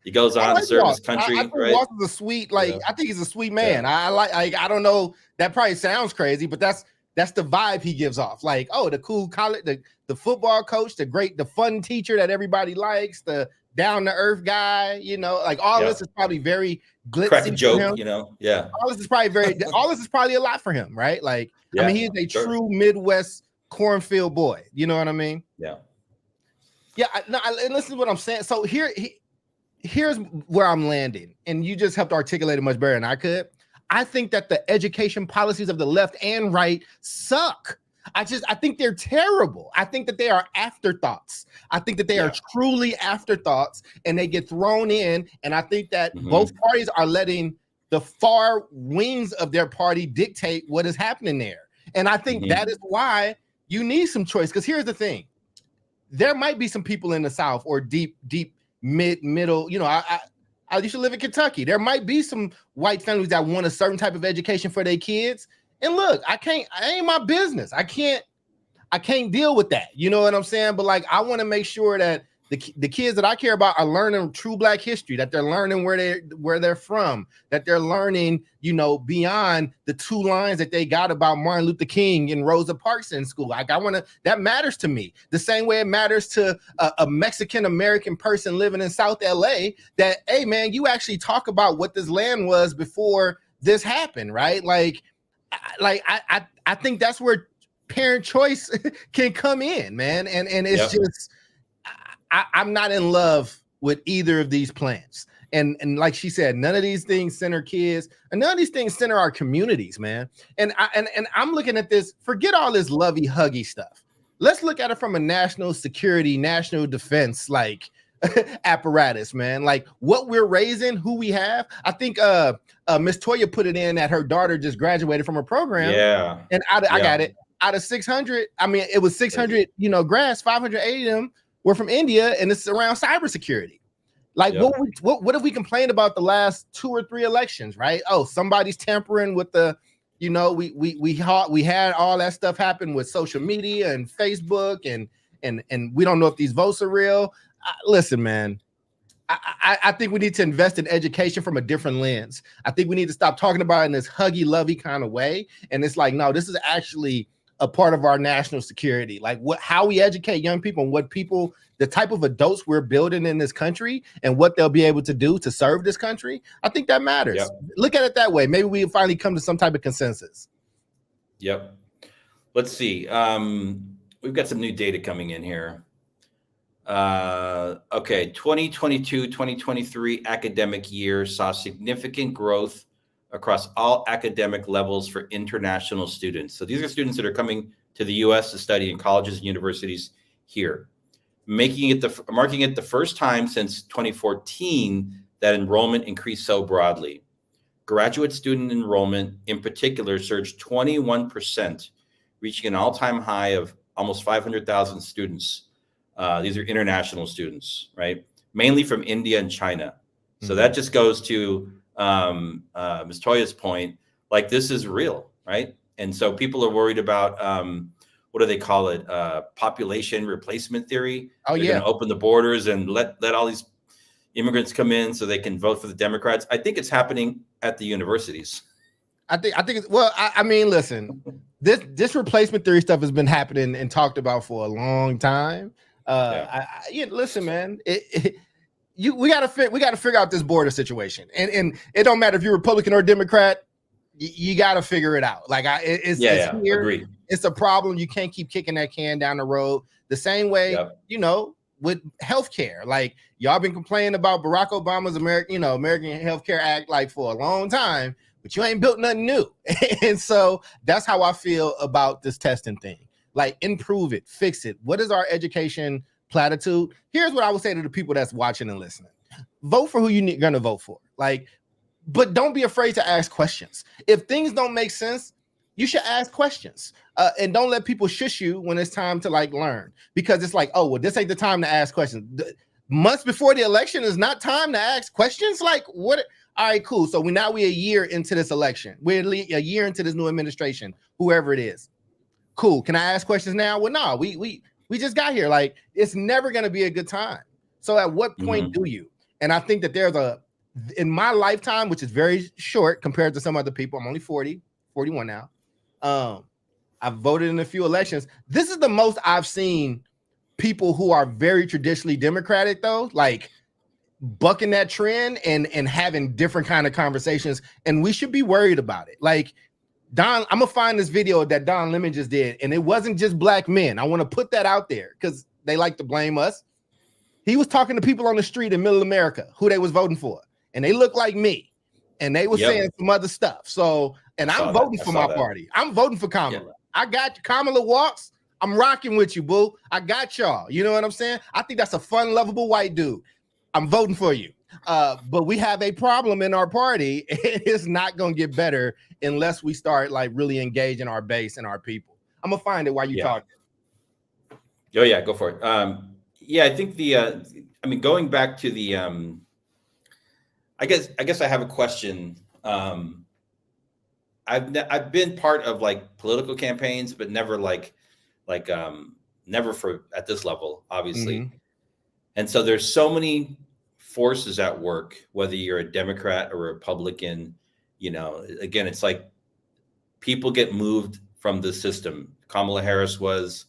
Speaker 2: He goes on to serve his country.
Speaker 1: I think Walz is a sweet, I think he's a sweet man. I don't know, that probably sounds crazy, but that's the vibe he gives off. Like, oh, the cool college, the football coach, the fun teacher that everybody likes, the down to earth guy, all this is probably very glitzy.
Speaker 2: Crack a joke, All this is probably a lot for him, right? Like, I mean, he is a true Midwest cornfield boy. You know what I mean? Yeah.
Speaker 1: Yeah. And listen to what I'm saying. So here's where I'm landing, and you just helped articulate it much better than I could. I think that the education policies of the left and right suck. I think they're terrible. I think that they are afterthoughts. I think that they are truly afterthoughts, and they get thrown in. And I think that both parties are letting the far wings of their party dictate what is happening there. And I think that is why you need some choice. Because here's the thing. There might be some people in the South or deep middle. I used to live in Kentucky. There might be some white families that want a certain type of education for their kids. And look, I ain't my business. I can't deal with that. You know what I'm saying? But like, I want to make sure that the kids that I care about are learning true Black history, that they're learning where they're from, that they're learning, beyond the 2 lines that they got about Martin Luther King and Rosa Parks in school. Like, that matters to me the same way it matters to a Mexican American person living in South LA, that, hey man, you actually talk about what this land was before this happened, right? I think that's where parent choice can come in, man. And it's just, I'm not in love with either of these plans. And like she said, none of these things center kids, and none of these things center our communities, man. And I'm looking at this, forget all this lovey huggy stuff. Let's look at it from a national security, national defense, apparatus, man. Like, what we're raising, who we have. I think Miss Toya put it in that her daughter just graduated from her program. Yeah. And I got it. Out of 600, I mean, it was 600, grads, 580 of them were from India, and it's around cybersecurity. Like, what have we complained about the last 2 or 3 elections, right? Oh, somebody's tampering with the, we had all that stuff happen with social media and Facebook, and we don't know if these votes are real. Listen, man, I think we need to invest in education from a different lens. I think we need to stop talking about it in this huggy lovey kind of way. And it's like, no, this is actually a part of our national security. Like, how we educate young people, and the type of adults we're building in this country, and what they'll be able to do to serve this country. I think that matters. Yep. Look at it that way. Maybe we finally come to some type of consensus.
Speaker 2: Yep. Let's see. We've got some new data coming in here. Okay. 2022-2023 academic year saw significant growth across all academic levels for international students. So these are students that are coming to the U.S. to study in colleges and universities here, marking it the first time since 2014 that enrollment increased so broadly. Graduate student enrollment in particular surged 21%, reaching an all-time high of almost 500,000 students. These are international students, right? Mainly from India and China. So that just goes to Ms. Toya's point, like this is real, right? And so people are worried about, what do they call it? Population replacement theory.
Speaker 1: Oh,
Speaker 2: They're going to open the borders and let all these immigrants come in so they can vote for the Democrats. I think it's happening at the universities.
Speaker 1: I think it's, well, I mean, listen, this replacement theory stuff has been happening and talked about for a long time. Listen, man, we got to figure out this border situation, and it don't matter if you're Republican or Democrat. You got to figure it out. Like it's here.
Speaker 2: Agreed.
Speaker 1: It's a problem. You can't keep kicking that can down the road. The same way, with healthcare. Like y'all been complaining about Barack Obama's American Health Care Act like for a long time, but you ain't built nothing new. And so that's how I feel about this testing thing. Like improve it, fix it. What is our education platitude? Here's what I would say to the people that's watching and listening. Vote for who you're going to vote for. Like, but don't be afraid to ask questions. If things don't make sense, you should ask questions. And don't let people shush you when it's time to like learn, because it's like, oh, well, this ain't the time to ask questions. Months before the election is not time to ask questions. Like what? All right, cool. So we're a year into this election. We're a year into this new administration, whoever it is. Cool. Can I ask questions now? Well, no, we just got here. Like it's never going to be a good time. So at what point do you? And I think that there's in my lifetime, which is very short compared to some other people, I'm only 41 now. I've voted in a few elections. This is the most I've seen people who are very traditionally Democratic, though, like bucking that trend and having different kind of conversations. And we should be worried about it. Like Don, I'm gonna find this video that Don Lemon just did, and it wasn't just black men. I want to put that out there because they like to blame us. He was talking to people on the street in Middle America who they was voting for, and they look like me, and they were saying some other stuff. So, and I'm voting for my party. I'm voting for Kamala. I got you. Kamala walks. I'm rocking with you, boo. I got y'all. You know what I'm saying? I think that's a fun, lovable white dude. I'm voting for you. But we have a problem in our party. It's not going to get better unless we start like really engaging our base and our people. I'm going to find it while you talk.
Speaker 2: Oh, yeah, go for it. I think going back to the, I guess I have a question. I've been part of like political campaigns, but never never for at this level, obviously. And so there's so many forces at work, whether you're a Democrat or a Republican. Again, it's like people get moved from the system. Kamala Harris was,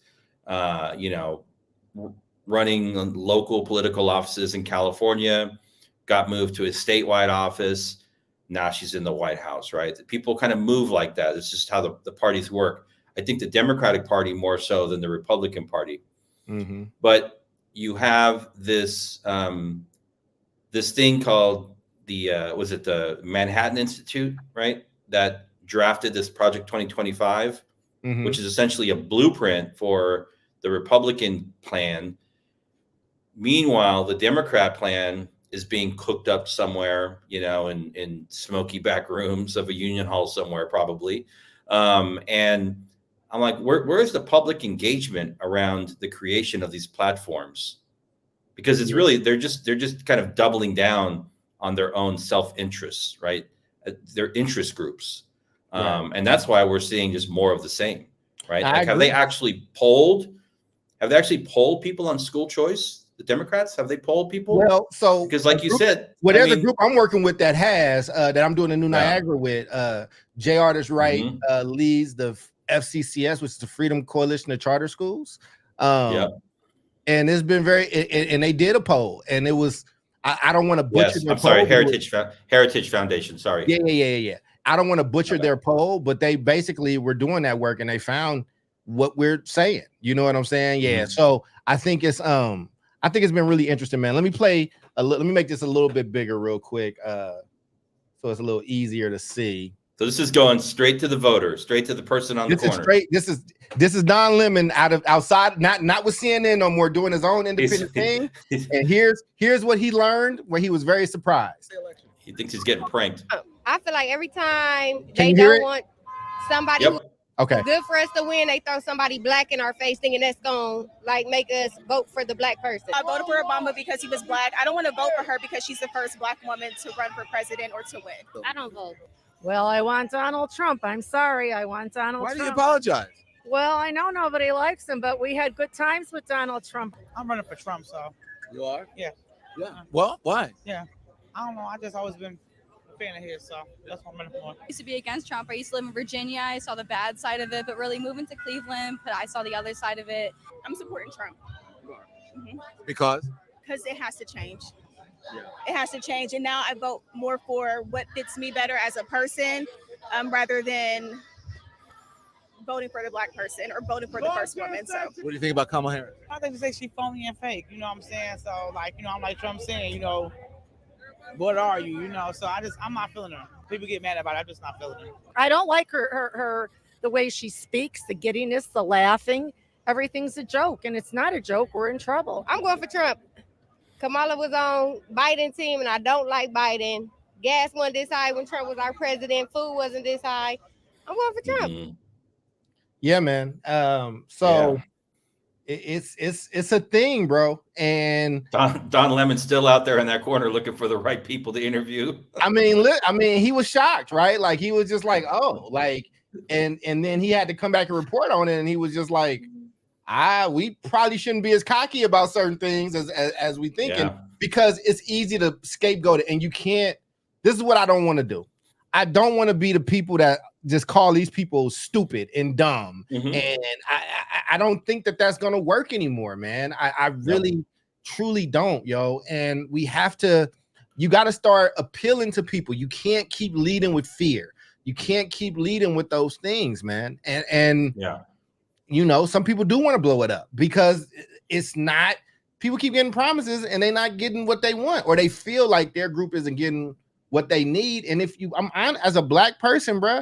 Speaker 2: running local political offices in California, got moved to a statewide office. Now she's in the White House, right? People kind of move like that. It's just how the parties work. I think the Democratic Party more so than the Republican Party. But you have this this thing called the Manhattan Institute, right? That drafted this Project 2025, which is essentially a blueprint for the Republican plan. Meanwhile, the Democrat plan is being cooked up somewhere, in smoky back rooms of a union hall somewhere, probably. And I'm like, where is the public engagement around the creation of these platforms? Because it's really they're just kind of doubling down on their own self-interests, right? Their interest groups, and that's why we're seeing just more of the same, right? Like, have they actually polled people on school choice? The Democrats, have they polled people?
Speaker 1: Well, so
Speaker 2: because like you said,
Speaker 1: there's a group I'm working with that has that I'm doing a New Niagara with. Jay Artist Wright leads the FCCS, which is the Freedom Coalition of Charter Schools. And it's been and they did a poll, and it was I don't want to butcher.
Speaker 2: I'm sorry, Heritage Foundation. Sorry.
Speaker 1: Yeah. I don't want to butcher their poll, but they basically were doing that work, and they found what we're saying. You know what I'm saying? Yeah. So I think it's been really interesting, man. Let me make this a little bit bigger real quick. So it's a little easier to see.
Speaker 2: So this is going straight to the voter, straight to the person on the corner.
Speaker 1: This is Don Lemon outside, not with CNN no more, doing his own independent thing. And here's what he learned, where he was very surprised.
Speaker 2: He thinks he's getting pranked.
Speaker 3: I feel like every time
Speaker 1: Can
Speaker 3: they
Speaker 1: you hear
Speaker 3: don't
Speaker 1: it?
Speaker 3: want somebody
Speaker 2: Yep.
Speaker 3: who's
Speaker 1: Okay.
Speaker 3: good for us to win, they throw somebody black in our face, thinking that's gonna like make us vote for the black person.
Speaker 4: I voted for Obama because he was black. I don't want to vote for her because she's the first black woman to run for president or to win.
Speaker 3: I don't vote.
Speaker 5: Well, I want Donald Trump. I'm sorry. I want Donald
Speaker 6: Why
Speaker 5: Trump.
Speaker 6: do you apologize?
Speaker 5: Well, I know nobody likes him, but we had good times with Donald Trump.
Speaker 7: I'm running for Trump, so
Speaker 6: You are?
Speaker 7: Yeah.
Speaker 6: Yeah. Well, why?
Speaker 7: I don't know. I just always been a fan of his, so that's what I'm running for.
Speaker 8: I used to be against Trump. I used to live in Virginia. I saw the bad side of it, but really moving to Cleveland, but I saw the other side of it.
Speaker 4: I'm supporting Trump
Speaker 6: Because
Speaker 4: because it has to change. It has to change, and now I vote more for what fits me better as a person, rather than voting for the black person or voting for the first woman. So
Speaker 6: what do you think about Kamala Harris?
Speaker 7: I think they say she phony and fake. You know what I'm saying? So I'm like Trump saying, what are you? So I'm not feeling her. People get mad about it. I'm just not feeling her.
Speaker 5: I don't like her the way she speaks, the giddiness, the laughing. Everything's a joke, and it's not a joke. We're in trouble.
Speaker 3: I'm going for Trump. Kamala was on Biden's team, and I don't like Biden. Gas wasn't this high when Trump was our president. Food wasn't this high. I'm going for Trump.
Speaker 2: Mhm.
Speaker 1: Yeah, man. It's a thing, bro. And
Speaker 2: Don Lemon's still out there in that corner looking for the right people to interview.
Speaker 1: I mean, he was shocked, right? Like he was just like, oh, like, and then he had to come back and report on it, and he was just like, we probably shouldn't be as cocky about certain things as we thinking, because it's easy to scapegoat it, and you can't. This is what I don't want to do. I don't want to be the people that just call these people stupid and dumb, and I don't think that that's gonna work anymore, man. I really, truly don't, yo. And we have to. You got to start appealing to people. You can't keep leading with fear. You can't keep leading with those things, man. And some people do want to blow it up because it's not. People keep getting promises and they're not getting what they want, or they feel like their group isn't getting what they need. And if I'm as a black person, bro,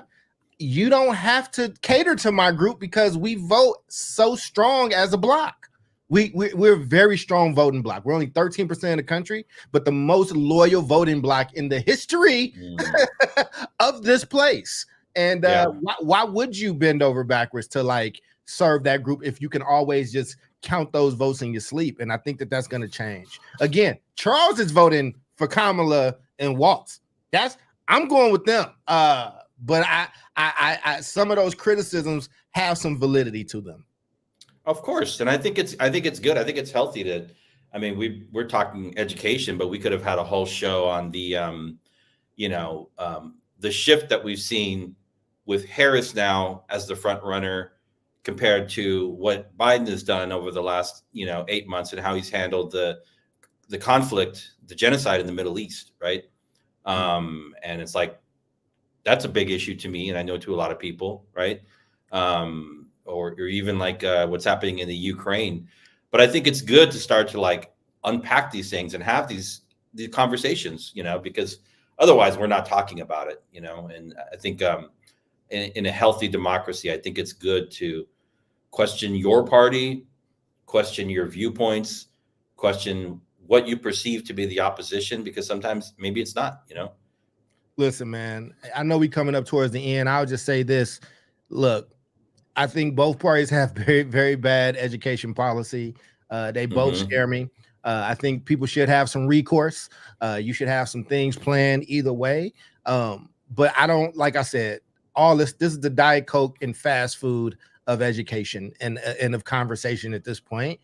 Speaker 1: you don't have to cater to my group because we vote so strong as a block. We're a very strong voting block. We're only 13% of the country, but the most loyal voting block in the history of this place. And why would you bend over backwards to like serve that group if you can always just count those votes in your sleep? And I think that that's going to change. Again, Charles is voting for Kamala and Waltz. I'm going with them. But I some of those criticisms have some validity to them.
Speaker 2: Of course, and I think it's good. I think it's healthy to. I mean, we're talking education, but we could have had a whole show on the, the shift that we've seen with Harris now as the front runner compared to what Biden has done over the last 8 months and how he's handled the conflict, the genocide in the Middle East, right? And it's like that's a big issue to me, and I know to a lot of people, right? Or even like what's happening in the Ukraine. But I think it's good to start to like unpack these things and have these conversations, because otherwise we're not talking about it, And I think in a healthy democracy, I think it's good to question your party, question your viewpoints, question what you perceive to be the opposition, because sometimes maybe it's not,
Speaker 1: Listen, man, I know we coming up towards the end. I'll just say this. Look, I think both parties have very, very bad education policy. They both scare me. I think people should have some recourse. You should have some things planned either way. But I don't, like I said, all this is the Diet Coke and fast food of education and of conversation at this point.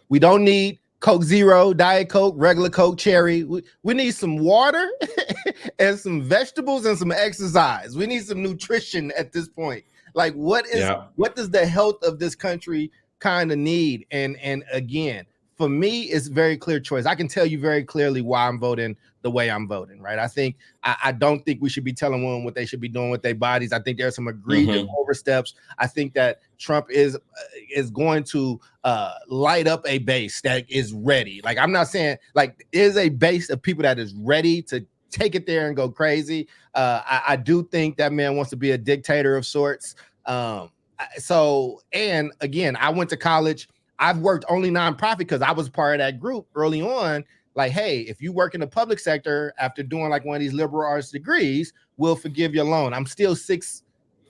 Speaker 1: We don't need Coke Zero, Diet Coke, regular Coke, cherry. We need some water and some vegetables and some exercise. We need some nutrition at this point. Like what does the health of this country kind of need? And again, for me, it's very clear choice. I can tell you very clearly why I'm voting the way I'm voting, right? I don't think we should be telling women what they should be doing with their bodies. I think there's some egregious oversteps. I think that Trump is going to light up a base that is ready. Like I'm not saying like is a base of people that is ready to take it there and go crazy. I do think that man wants to be a dictator of sorts. So, and again, I went to college. I've worked only nonprofit because I was part of that group early on. Like, hey, if you work in the public sector after doing like one of these liberal arts degrees, we'll forgive your loan. I'm still 6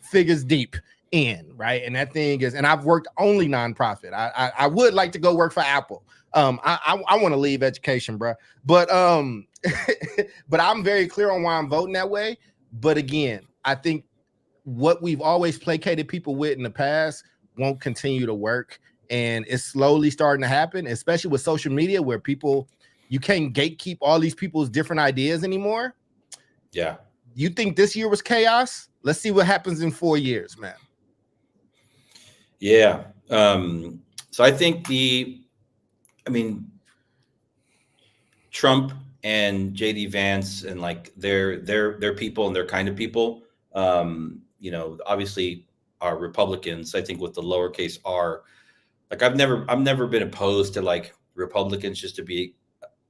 Speaker 1: figures deep in, right? And that thing is, and I've worked only nonprofit. I would like to go work for Apple. I want to leave education, bro. But but I'm very clear on why I'm voting that way. But again, I think what we've always placated people with in the past won't continue to work. And it's slowly starting to happen, especially with social media, where people, you can't gatekeep all these people's different ideas anymore.
Speaker 2: Yeah.
Speaker 1: You think this year was chaos? Let's see what happens in 4 years, man.
Speaker 2: Yeah. So I think Trump and JD Vance and like their people and their kind of people, obviously are Republicans. I think with the lowercase r, like I've never been opposed to like Republicans just to be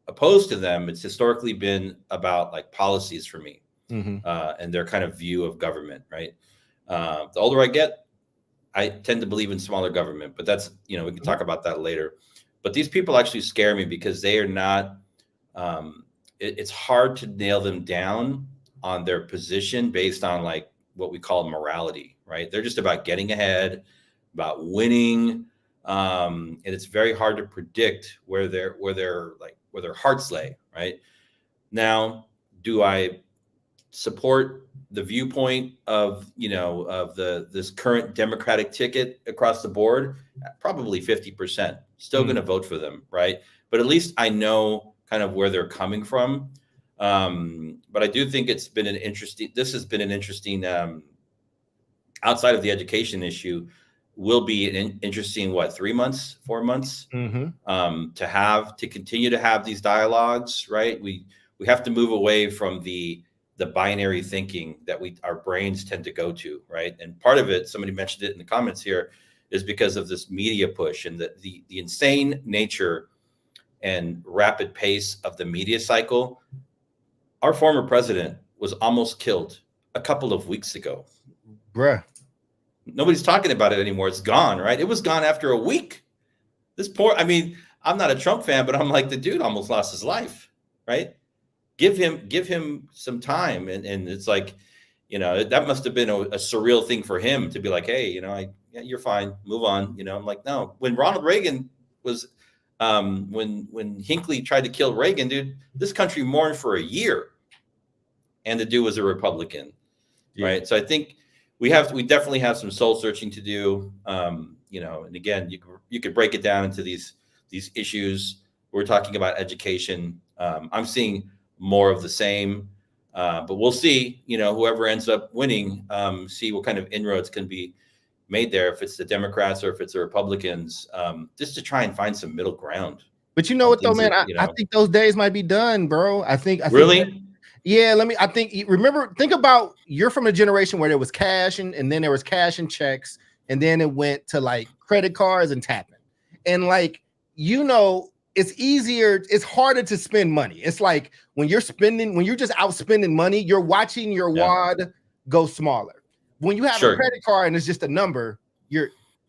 Speaker 2: opposed to them. It's historically been about like policies for me, and their kind of view of government, right? The older I get, I tend to believe in smaller government, but that's, we can talk about that later. But these people actually scare me because they are not, it's hard to nail them down on their position based on like what we call morality, right? They're just about getting ahead, about winning. And it's very hard to predict where their hearts lay, right? Now, do I support the viewpoint of this current Democratic ticket across the board? Probably 50%. Still going to vote for them, right? But at least I know kind of where they're coming from. But I do think this has been an interesting outside of the education issue, will be an interesting 3 months, 4 months to continue to have these dialogues, right? We have to move away from the binary thinking that our brains tend to go to, right? And part of it, somebody mentioned it in the comments here, is because of this media push and the insane nature and rapid pace of the media cycle. Our former president was almost killed a couple of weeks ago.
Speaker 1: Bruh.
Speaker 2: Nobody's talking about it anymore. It's gone, right? It was gone after a week. I'm not a Trump fan, but I'm like, the dude almost lost his life, right? Give him some time. And it's like, that must have been a surreal thing for him to be like, hey, you're fine, move on. I'm like, no. When Ronald Reagan was, when Hinckley tried to kill Reagan, dude, this country mourned for a year. And the dude was a Republican, right? So I think we definitely have some soul searching to do. And again, you could break it down into these issues. We're talking about education. I'm seeing more of the same, but we'll see, whoever ends up winning, see what kind of inroads can be made there. If it's the Democrats or if it's the Republicans, just to try and find some middle ground.
Speaker 1: But you know what though, man, I think those days might be done, bro. I think
Speaker 2: really.
Speaker 1: Yeah, think about, you're from a generation where there was cash and then there was cash and checks, and then it went to like credit cards and tapping. And like, it's harder to spend money. It's like when you're just out spending money, you're watching your wad go smaller. When you have a credit card and it's just a number,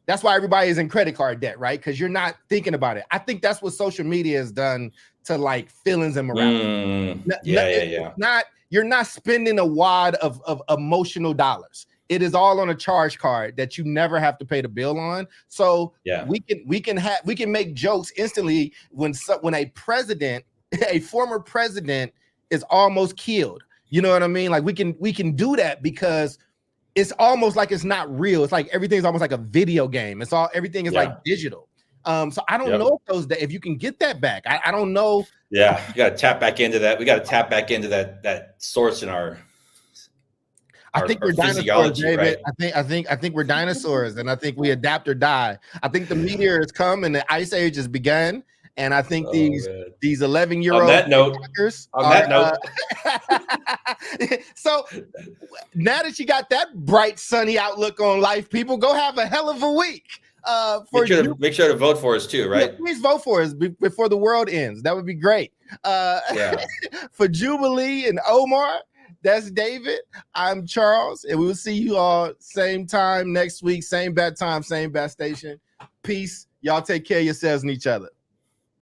Speaker 1: that's why everybody is in credit card debt, right? Because you're not thinking about it. I think that's what social media has done to like feelings and morality. You're not spending a wad of emotional dollars. It is all on a charge card that you never have to pay the bill on. So we can make jokes instantly when a former president is almost killed. You know what I mean? Like we can do that because it's almost like it's not real. It's like everything's almost like a video game. Everything is like digital. So I don't know if you can get that back. I don't know.
Speaker 2: Yeah, you got to tap back into that. We got to tap back into that source in our.
Speaker 1: I think we're dinosaurs, David. Right? I think we're dinosaurs, and I think we adapt or die. I think the meteor has come and the ice age has begun, and I think these 11-year-old.
Speaker 2: On that note.
Speaker 1: So now that you got that bright, sunny outlook on life, people, go have a hell of a week. For
Speaker 2: Make sure to vote for us too, right?
Speaker 1: Yeah, please vote for us before the world ends. That would be great.
Speaker 2: Yeah.
Speaker 1: For Jubilee and Omar, that's David. I'm Charles, and we will see you all same time next week, same bat time, same bat station. Peace. Y'all take care of yourselves and each other.